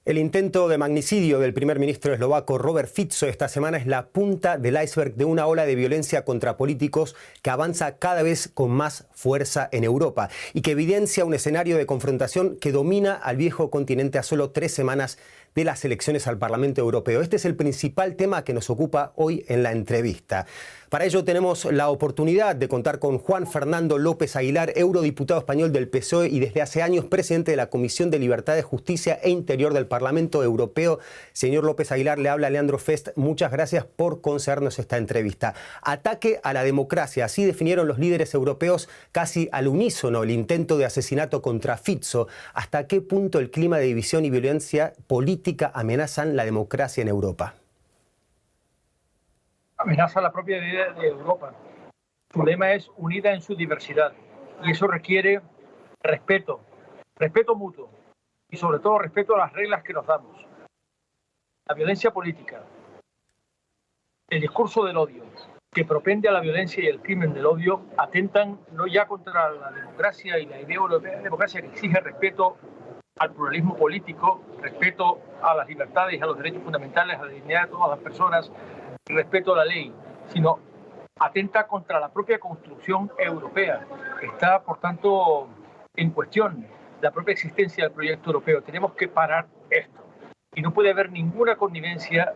El intento de magnicidio del primer ministro eslovaco Robert Fico esta semana es la punta del iceberg de una ola de violencia contra políticos que avanza cada vez con más fuerza en Europa y que evidencia un escenario de confrontación que domina al viejo continente a solo 3 semanas de las elecciones al Parlamento Europeo. Este es el principal tema que nos ocupa hoy en la entrevista. Para ello tenemos la oportunidad de contar con Juan Fernando López Aguilar, eurodiputado español del PSOE y desde hace años presidente de la Comisión de Libertades, Justicia e Interior del Parlamento Europeo. Señor López Aguilar, le habla Leandro Fest. Muchas gracias por concedernos esta entrevista. Ataque a la democracia, así definieron los líderes europeos casi al unísono el intento de asesinato contra Fico. ¿Hasta qué punto el clima de división y violencia política amenazan la democracia en Europa? Amenaza la propia idea de Europa. Su lema es unida en su diversidad y eso requiere respeto mutuo y sobre todo respeto a las reglas que nos damos. La violencia política, el discurso del odio que propende a la violencia y el crimen del odio atentan no ya contra la democracia y la idea europea de democracia que exige respeto al pluralismo político, respeto a las libertades, a los derechos fundamentales, a la dignidad de todas las personas, respeto a la ley, sino atenta contra la propia construcción europea. Está, por tanto, en cuestión la propia existencia del proyecto europeo. Tenemos que parar esto. Y no puede haber ninguna connivencia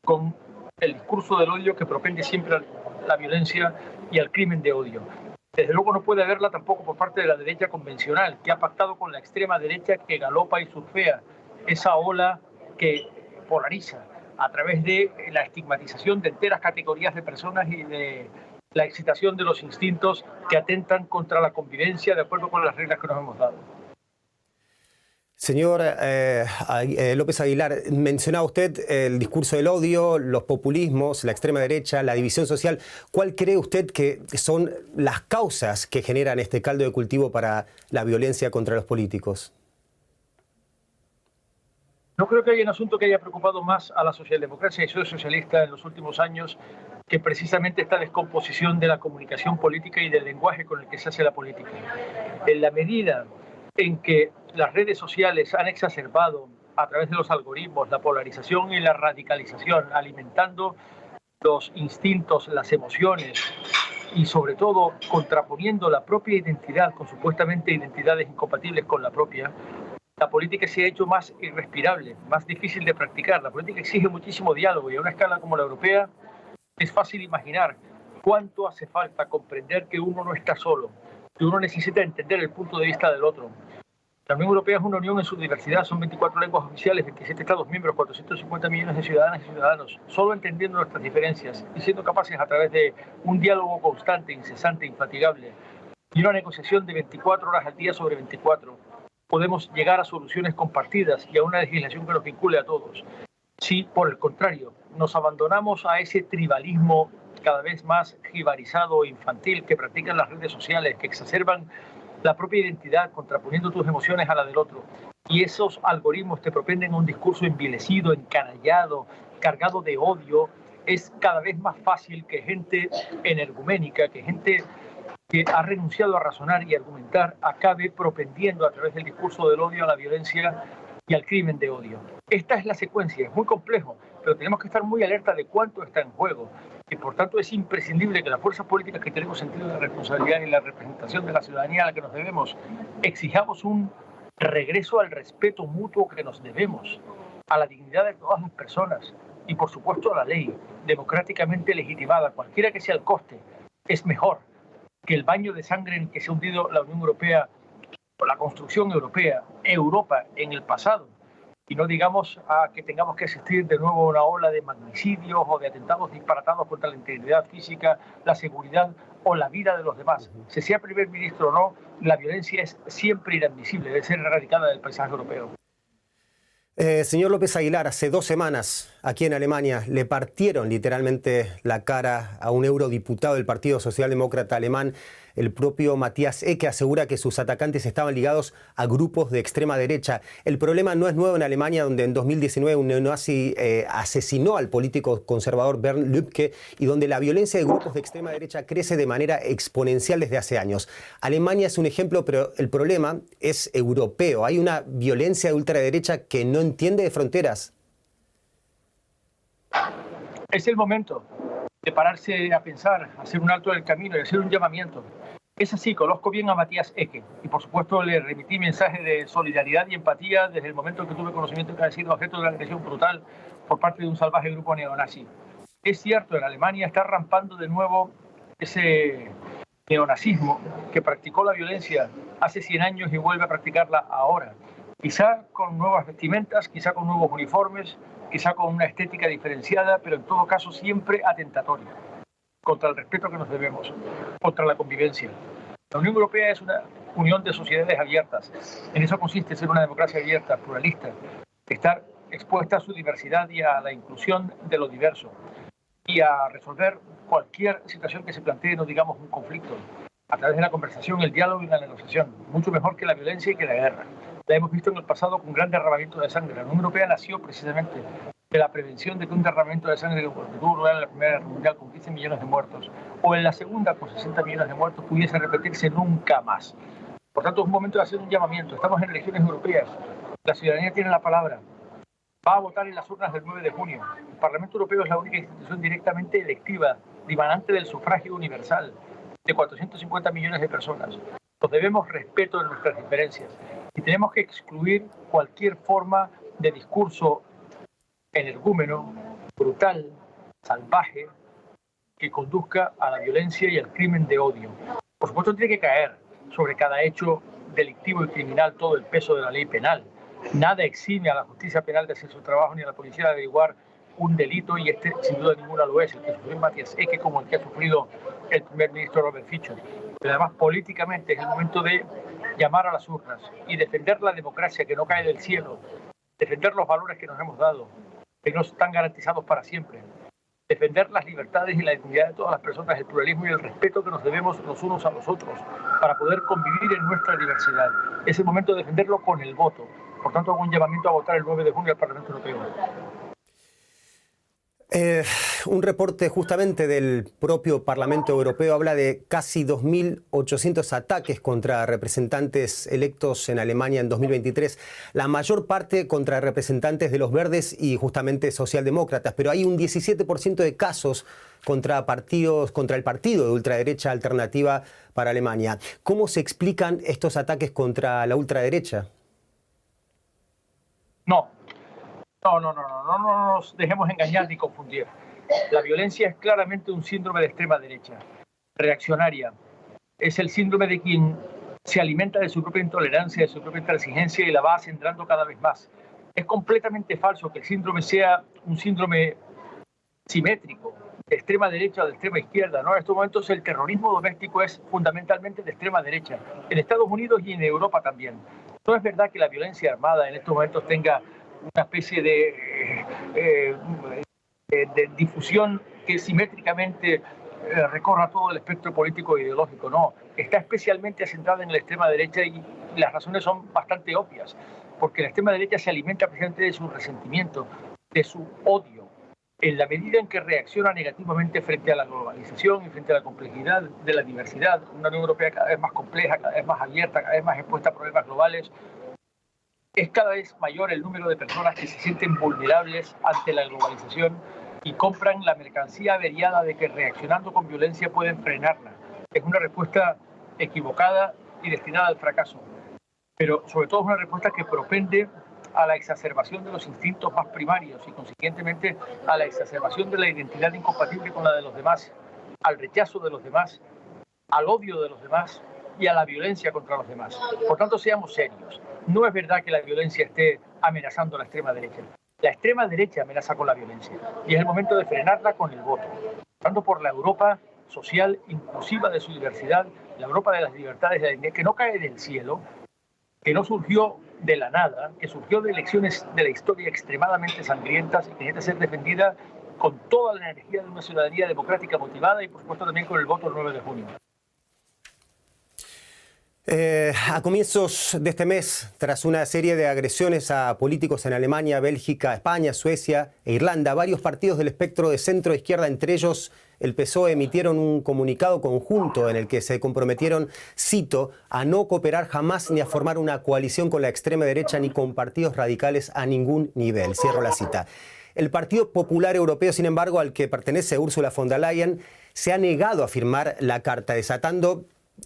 con el discurso del odio que propende siempre a la violencia y al crimen de odio. Desde luego no puede haberla tampoco por parte de la derecha convencional, que ha pactado con la extrema derecha que galopa y surfea esa ola que polariza a través de la estigmatización de enteras categorías de personas y de la excitación de los instintos que atentan contra la convivencia de acuerdo con las reglas que nos hemos dado. Señor López Aguilar, mencionaba usted el discurso del odio, los populismos, la extrema derecha, la división social. ¿Cuál cree usted que son las causas que generan este caldo de cultivo para la violencia contra los políticos? No creo que haya un asunto que haya preocupado más a la socialdemocracia y soy socialista en los últimos años que precisamente esta descomposición de la comunicación política y del lenguaje con el que se hace la política. En la medida en que las redes sociales han exacerbado a través de los algoritmos la polarización y la radicalización, alimentando los instintos, las emociones y sobre todo contraponiendo la propia identidad con supuestamente identidades incompatibles con la propia, la política se ha hecho más irrespirable, más difícil de practicar. La política exige muchísimo diálogo y a una escala como la europea es fácil imaginar cuánto hace falta comprender que uno no está solo, que uno necesita entender el punto de vista del otro. La Unión Europea es una unión en su diversidad, son 24 lenguas oficiales, 27 Estados miembros, 450 millones de ciudadanas y ciudadanos. Solo entendiendo nuestras diferencias y siendo capaces a través de un diálogo constante, incesante, infatigable y una negociación de 24 horas al día sobre 24, podemos llegar a soluciones compartidas y a una legislación que nos vincule a todos. Si, por el contrario, nos abandonamos a ese tribalismo cada vez más jibarizado e infantil que practican las redes sociales, que exacerban la propia identidad, contraponiendo tus emociones a la del otro, y esos algoritmos te propenden un discurso envilecido, encanallado, cargado de odio, es cada vez más fácil que gente energuménica, que gente que ha renunciado a razonar y argumentar, acabe propendiendo a través del discurso del odio a la violencia y al crimen de odio. Esta es la secuencia, es muy complejo, pero tenemos que estar muy alerta de cuánto está en juego. Y por tanto es imprescindible que las fuerzas políticas que tenemos sentido de responsabilidad y la representación de la ciudadanía a la que nos debemos, exijamos un regreso al respeto mutuo que nos debemos, a la dignidad de todas las personas y por supuesto a la ley democráticamente legitimada, cualquiera que sea el coste, es mejor que el baño de sangre en que se ha hundido la Unión Europea o la construcción europea, Europa en el pasado. Y no digamos que tengamos que asistir de nuevo a una ola de magnicidios o de atentados disparatados contra la integridad física, la seguridad o la vida de los demás. Si sea primer ministro o no, la violencia es siempre inadmisible, debe ser erradicada del paisaje europeo. Señor López Aguilar, hace 2 semanas aquí en Alemania le partieron literalmente la cara a un eurodiputado del Partido Socialdemócrata alemán El propio Matías Ecke asegura que sus atacantes estaban ligados a grupos de extrema derecha. El problema no es nuevo en Alemania, donde en 2019 un neonazi asesinó al político conservador Bernd Lübke y donde la violencia de grupos de extrema derecha crece de manera exponencial desde hace años. Alemania es un ejemplo, pero el problema es europeo. Hay una violencia de ultraderecha que no entiende de fronteras. Es el momento de pararse a pensar, hacer un alto del camino y hacer un llamamiento. Es así, conozco bien a Matías Ecke y por supuesto le remití mensajes de solidaridad y empatía desde el momento que tuve conocimiento de que había sido objeto de una agresión brutal por parte de un salvaje grupo neonazi. Es cierto, en Alemania está rampando de nuevo ese neonazismo que practicó la violencia hace 100 años y vuelve a practicarla ahora. Quizá con nuevas vestimentas, quizá con nuevos uniformes, quizá con una estética diferenciada, pero en todo caso siempre atentatoria contra el respeto que nos debemos, contra la convivencia. La Unión Europea es una unión de sociedades abiertas. En eso consiste ser una democracia abierta, pluralista, estar expuesta a su diversidad y a la inclusión de lo diverso y a resolver cualquier situación que se plantee, no digamos un conflicto, a través de la conversación, el diálogo y la negociación, mucho mejor que la violencia y que la guerra. La hemos visto en el pasado con gran derramamiento de sangre. La Unión Europea nació precisamente de la prevención de que un derramamiento de sangre como el que tuvo lugar en la Primera Guerra Mundial con 15 millones de muertos o en la Segunda con 60 millones de muertos pudiese repetirse nunca más. Por tanto, es un momento de hacer un llamamiento. Estamos en elecciones europeas. La ciudadanía tiene la palabra. Va a votar en las urnas del 9 de junio. El Parlamento Europeo es la única institución directamente electiva, dimanante del sufragio universal de 450 millones de personas. Nos debemos respeto de nuestras diferencias y tenemos que excluir cualquier forma de discurso energúmeno, brutal, salvaje, que conduzca a la violencia y al crimen de odio. Por supuesto, tiene que caer sobre cada hecho delictivo y criminal todo el peso de la ley penal. Nada exime a la justicia penal de hacer su trabajo ni a la policía de averiguar un delito, y este sin duda ninguna lo es, el que sufrió Matías Ecke como el que ha sufrido el primer ministro Robert Fico. Pero además políticamente es el momento de llamar a las urnas y defender la democracia que no cae del cielo, defender los valores que nos hemos dado, que no están garantizados para siempre, defender las libertades y la dignidad de todas las personas, el pluralismo y el respeto que nos debemos los unos a los otros para poder convivir en nuestra diversidad. Es el momento de defenderlo con el voto. Por tanto, hago un llamamiento a votar el 9 de junio al Parlamento Europeo. Un reporte justamente del propio Parlamento Europeo habla de casi 2.800 ataques contra representantes electos en Alemania en 2023, la mayor parte contra representantes de los verdes y justamente socialdemócratas, pero hay un 17% de casos contra el partido de ultraderecha Alternativa para Alemania. ¿Cómo se explican estos ataques contra la ultraderecha? No nos dejemos engañar ni confundir. La violencia es claramente un síndrome de extrema derecha, reaccionaria. Es el síndrome de quien se alimenta de su propia intolerancia, de su propia intransigencia y la va acendrando cada vez más. Es completamente falso que el síndrome sea un síndrome simétrico, de extrema derecha o de extrema izquierda, ¿no? En estos momentos el terrorismo doméstico es fundamentalmente de extrema derecha, en Estados Unidos y en Europa también. No es verdad que la violencia armada en estos momentos tenga una especie de difusión que simétricamente recorra todo el espectro político e ideológico. No, está especialmente asentada en la extrema derecha y las razones son bastante obvias, porque la extrema derecha se alimenta precisamente de su resentimiento, de su odio, en la medida en que reacciona negativamente frente a la globalización y frente a la complejidad de la diversidad. Una Unión Europea cada vez más compleja, cada vez más abierta, cada vez más expuesta a problemas globales. Es cada vez mayor el número de personas que se sienten vulnerables ante la globalización y compran la mercancía averiada de que reaccionando con violencia pueden frenarla. Es una respuesta equivocada y destinada al fracaso, pero sobre todo es una respuesta que propende a la exacerbación de los instintos más primarios y consiguientemente a la exacerbación de la identidad incompatible con la de los demás, al rechazo de los demás, al odio de los demás y a la violencia contra los demás. Por tanto, seamos serios. No es verdad que la violencia esté amenazando a la extrema derecha. La extrema derecha amenaza con la violencia y es el momento de frenarla con el voto. Tanto por la Europa social inclusiva de su diversidad, la Europa de las libertades y la dignidad, que no cae del cielo, que no surgió de la nada, que surgió de elecciones de la historia extremadamente sangrientas y que necesita ser defendida con toda la energía de una ciudadanía democrática motivada y por supuesto también con el voto el 9 de junio. A comienzos de este mes, tras una serie de agresiones a políticos en Alemania, Bélgica, España, Suecia e Irlanda, varios partidos del espectro de centro-izquierda, entre ellos el PSOE, emitieron un comunicado conjunto en el que se comprometieron, cito, a no cooperar jamás ni a formar una coalición con la extrema derecha ni con partidos radicales a ningún nivel. Cierro la cita. El Partido Popular Europeo, sin embargo, al que pertenece Ursula von der Leyen, se ha negado a firmar la carta, desatando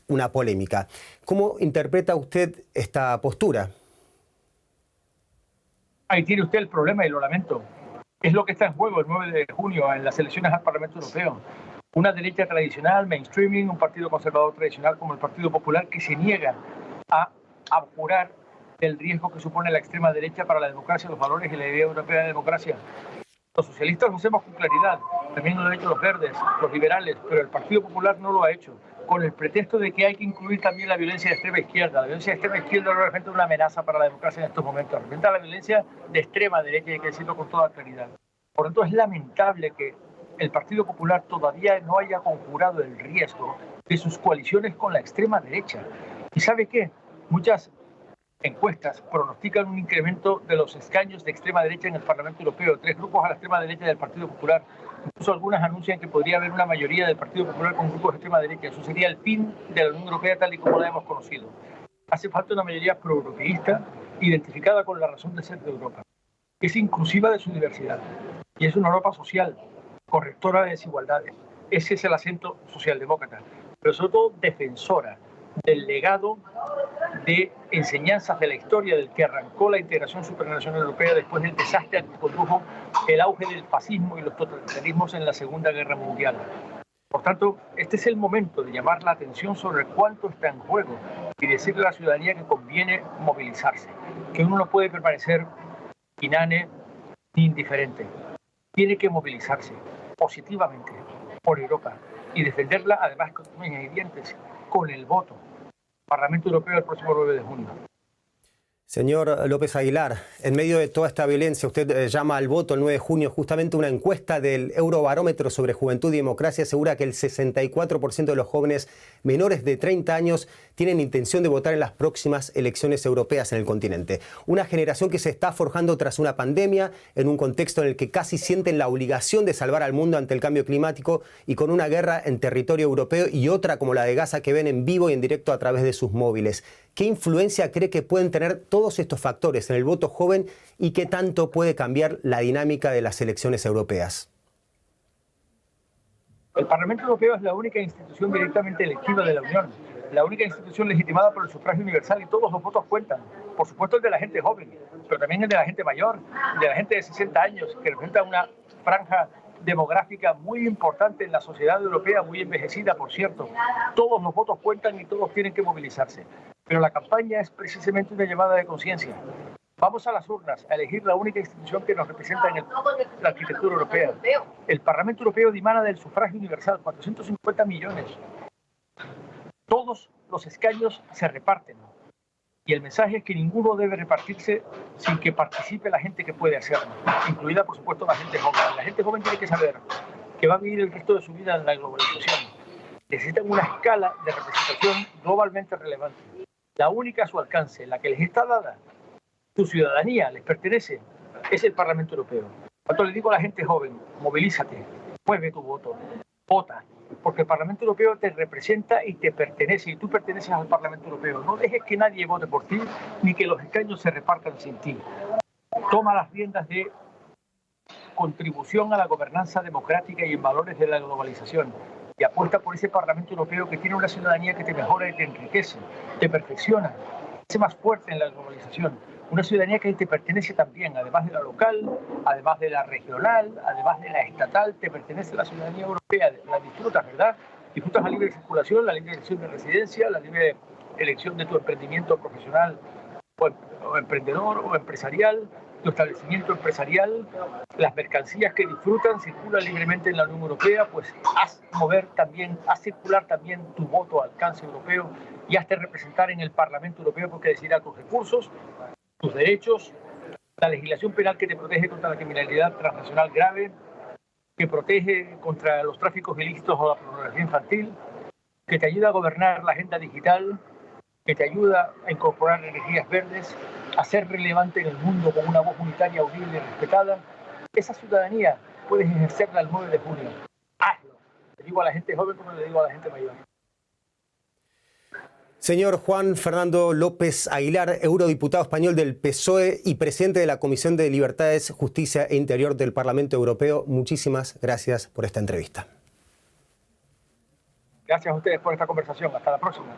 una polémica. ¿Cómo interpreta usted esta postura? Ahí tiene usted el problema y lo lamento. Es lo que está en juego el 9 de junio en las elecciones al Parlamento Europeo. Una derecha tradicional, mainstreaming, un partido conservador tradicional como el Partido Popular que se niega a apurar del riesgo que supone la extrema derecha para la democracia, los valores y la idea europea de democracia. Los socialistas lo hacemos con claridad, también lo han hecho los verdes, los liberales, pero el Partido Popular no lo ha hecho, con el pretexto de que hay que incluir también la violencia de extrema izquierda. La violencia de extrema izquierda no representa una amenaza para la democracia en estos momentos, representa la violencia de extrema derecha, y hay que decirlo con toda claridad. Por lo tanto, es lamentable que el Partido Popular todavía no haya conjurado el riesgo de sus coaliciones con la extrema derecha. ¿Y sabe qué? Muchas encuestas pronostican un incremento de los escaños de extrema derecha en el Parlamento Europeo. 3 grupos a la extrema derecha del Partido Popular. Incluso algunas anuncian que podría haber una mayoría del Partido Popular con grupos de extrema derecha. Eso sería el fin de la Unión Europea tal y como la hemos conocido. Hace falta una mayoría proeuropeísta identificada con la razón de ser de Europa. Es inclusiva de su diversidad. Y es una Europa social, correctora de desigualdades. Ese es el acento socialdemócrata. Pero sobre todo defensora del legado de enseñanzas de la historia del que arrancó la integración supranacional europea después del desastre al que condujo el auge del fascismo y los totalitarismos en la Segunda Guerra Mundial. Por tanto, este es el momento de llamar la atención sobre cuánto está en juego y decirle a la ciudadanía que conviene movilizarse, que uno no puede permanecer inane ni indiferente. Tiene que movilizarse positivamente por Europa y defenderla, además con uñas y dientes, con el voto. Parlamento Europeo el próximo 9 de junio. Señor López Aguilar, en medio de toda esta violencia, usted llama al voto el 9 de junio. Justamente una encuesta del Eurobarómetro sobre juventud y democracia asegura que el 64% de los jóvenes menores de 30 años tienen intención de votar en las próximas elecciones europeas en el continente. Una generación que se está forjando tras una pandemia, en un contexto en el que casi sienten la obligación de salvar al mundo ante el cambio climático y con una guerra en territorio europeo y otra como la de Gaza que ven en vivo y en directo a través de sus móviles. ¿Qué influencia cree que pueden tener todos estos factores en el voto joven y qué tanto puede cambiar la dinámica de las elecciones europeas? El Parlamento Europeo es la única institución directamente electiva de la Unión, la única institución legitimada por el sufragio universal y todos los votos cuentan. Por supuesto el de la gente joven, pero también el de la gente mayor, de la gente de 60 años, que representa una franja demográfica muy importante en la sociedad europea, muy envejecida, por cierto. Todos los votos cuentan y todos tienen que movilizarse. Pero la campaña es precisamente una llamada de conciencia. Vamos a las urnas a elegir la única institución que nos representa en la arquitectura europea. El Parlamento Europeo dimana del sufragio universal, 450 millones. Todos los escaños se reparten. Y el mensaje es que ninguno debe repartirse sin que participe la gente que puede hacerlo, incluida, por supuesto, la gente joven. La gente joven tiene que saber que va a vivir el resto de su vida en la globalización. Necesitan una escala de representación globalmente relevante. La única a su alcance, la que les está dada, tu ciudadanía, les pertenece, es el Parlamento Europeo. Cuando le digo a la gente joven, movilízate, mueve tu voto, vota, porque el Parlamento Europeo te representa y te pertenece, y tú perteneces al Parlamento Europeo. No dejes que nadie vote por ti, ni que los escaños se repartan sin ti. Toma las riendas de contribución a la gobernanza democrática y en valores de la globalización. Y apuesta por ese Parlamento Europeo que tiene una ciudadanía que te mejora y te enriquece, te perfecciona, te hace más fuerte en la globalización. Una ciudadanía que te pertenece también, además de la local, además de la regional, además de la estatal, te pertenece la ciudadanía europea. La disfrutas, ¿verdad? Disfrutas la libre circulación, la libre elección de residencia, la libre elección de tu emprendimiento profesional o emprendedor o empresarial, tu establecimiento empresarial, las mercancías que disfrutan, circulan libremente en la Unión Europea, pues haz circular también tu voto al alcance europeo y hazte representar en el Parlamento Europeo porque decidirá tus recursos, tus derechos, la legislación penal que te protege contra la criminalidad transnacional grave, que protege contra los tráficos ilícitos o la pornografía infantil, que te ayuda a gobernar la agenda digital, que te ayuda a incorporar energías verdes, a ser relevante en el mundo con una voz unitaria, audible y respetada. Esa ciudadanía puedes ejercerla el 9 de junio. Hazlo. Le digo a la gente joven como le digo a la gente mayor. Señor Juan Fernando López Aguilar, eurodiputado español del PSOE y presidente de la Comisión de Libertades, Justicia e Interior del Parlamento Europeo, muchísimas gracias por esta entrevista. Gracias a ustedes por esta conversación. Hasta la próxima.